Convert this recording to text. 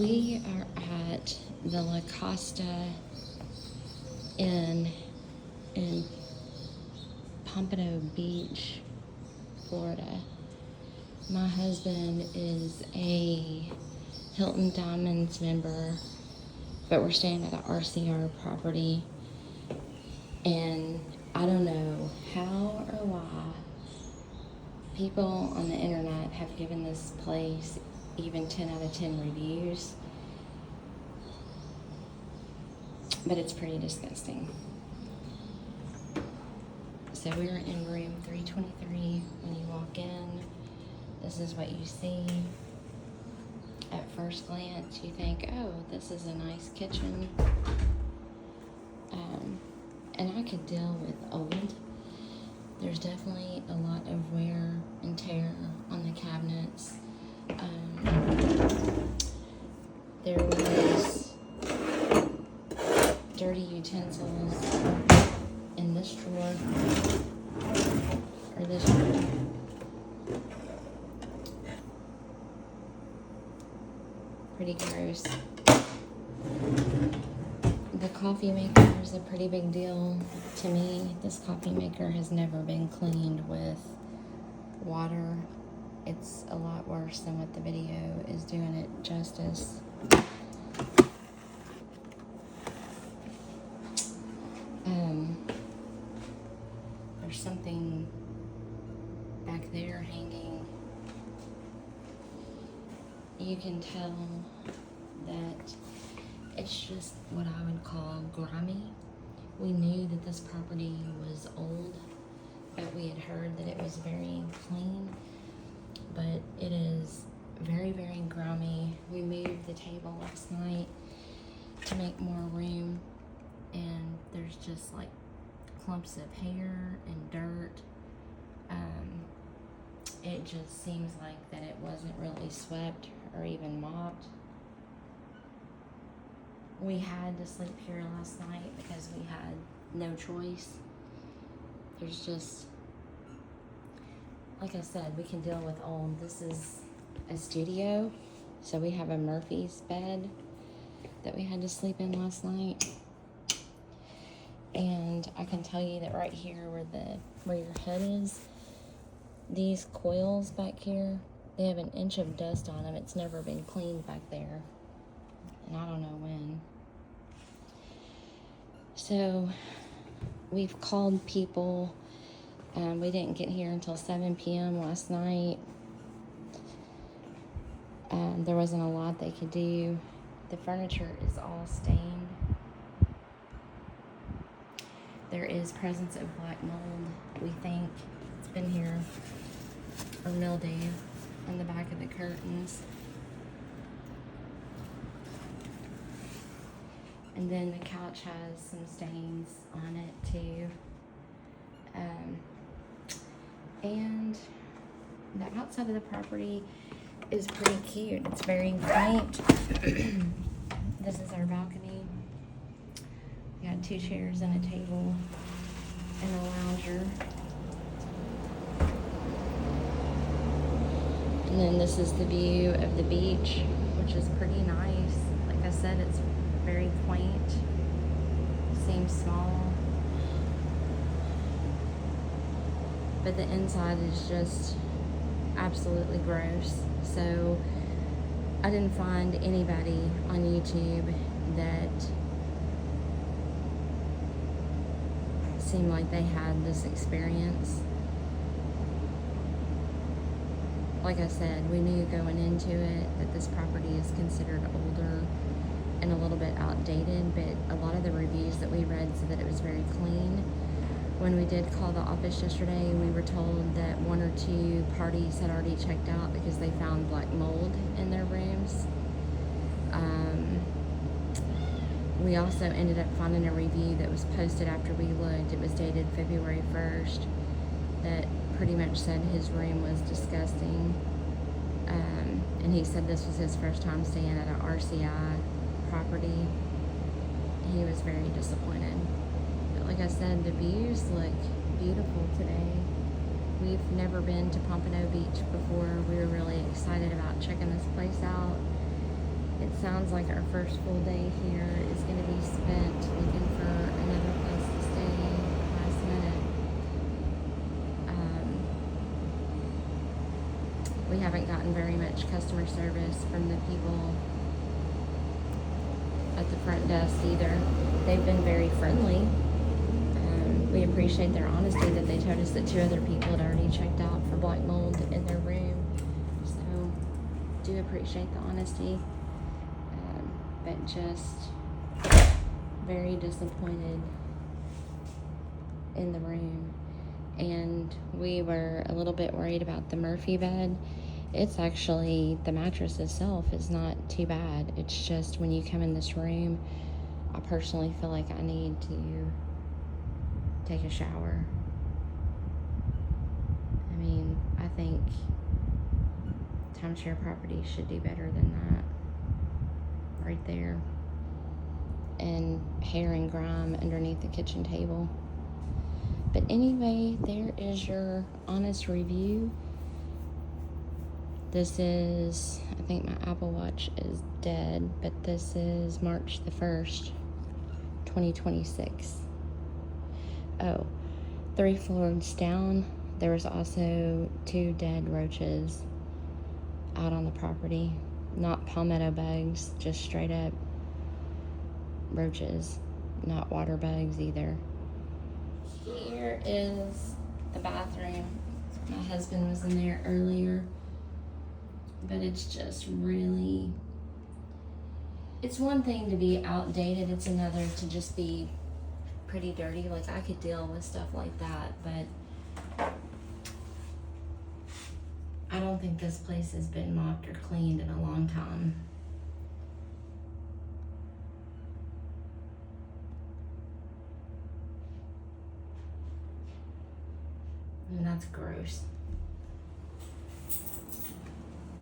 We are at the Costa in Pampano Beach, Florida. My husband is a Hilton Diamonds member, but we're staying at an RCR property, and I don't know how or why people on the internet have given this place even 10 out of 10 reviews, but it's pretty disgusting. So we're in room 323. When you walk in, this is what you see. At first glance, you think, oh, this is a nice kitchen. And I could deal with old. There's definitely a lot of wear and tear on the cabinets. There was dirty utensils in this drawer, or this drawer. Pretty gross. The coffee maker is a pretty big deal to me. This coffee maker has never been cleaned with water. It's a lot worse than what the video is doing it justice. There's something back there hanging. You can tell that it's just what I would call grimy. We knew that this property was old, but we had heard that it was very clean. But it is very, very grimy. We moved the table last night to make more room, and there's just like clumps of hair and dirt. It just seems like that it wasn't really swept or even mopped. We had to sleep here last night because we had no choice. There's just, like I said, we can deal with old. This is a studio, so we have a Murphy's bed that we had to sleep in last night. And I can tell you that right here where your head is, these coils back here, they have an inch of dust on them. It's never been cleaned back there, and I don't know when. So we've called people. We didn't get here until 7 p.m. last night. There wasn't a lot they could do. The furniture is all stained. There is presence of black mold. We think it's been here, or mildew on the back of the curtains. And then the couch has some stains on it too. And the outside of the property is pretty cute. It's very quaint. This is our balcony. We got 2 chairs and a table and a lounger. And then this is the view of the beach, which is pretty nice. Like I said, it's very quaint. Seems small. But the inside is just absolutely gross. So I didn't find anybody on YouTube that seemed like they had this experience. Like I said, we knew going into it that this property is considered older and a little bit outdated, but a lot of the reviews that we read said that it was very clean. When we did call the office yesterday, we were told that 1 or 2 parties had already checked out because they found black mold in their rooms. We also ended up finding a review that was posted after we looked. It was dated February 1st that pretty much said his room was disgusting. And he said this was his first time staying at an RCI property. He was very disappointed. But like I said, the views look beautiful today. We've never been to Pampano Beach before. We were really excited about checking this place out. It sounds like our first full day here is going to be spent looking for another place to stay last minute. We haven't gotten very much customer service from the people at the front desk either. They've been very friendly. We appreciate their honesty that they told us that 2 other people had already checked out for black mold in their room. So, do appreciate the honesty, but just very disappointed in the room. And we were a little bit worried about the Murphy bed. It's actually, the mattress itself is not too bad. It's just when you come in this room, I personally feel like I need to take a shower. I mean, I think timeshare properties should do better than that. Right there. And hair and grime underneath the kitchen table. But anyway, there is your honest review. This is, I think my Apple Watch is dead, but this is March the 1st, 2026. Oh, 3 floors down, there was also 2 dead roaches out on the property. Not palmetto bugs, just straight up roaches. Not water bugs either. Here is the bathroom. My husband was in there earlier, but it's just really, it's one thing to be outdated, it's another to just be pretty dirty. Like, I could deal with stuff like that, but I don't think this place has been mopped or cleaned in a long time. And that's gross.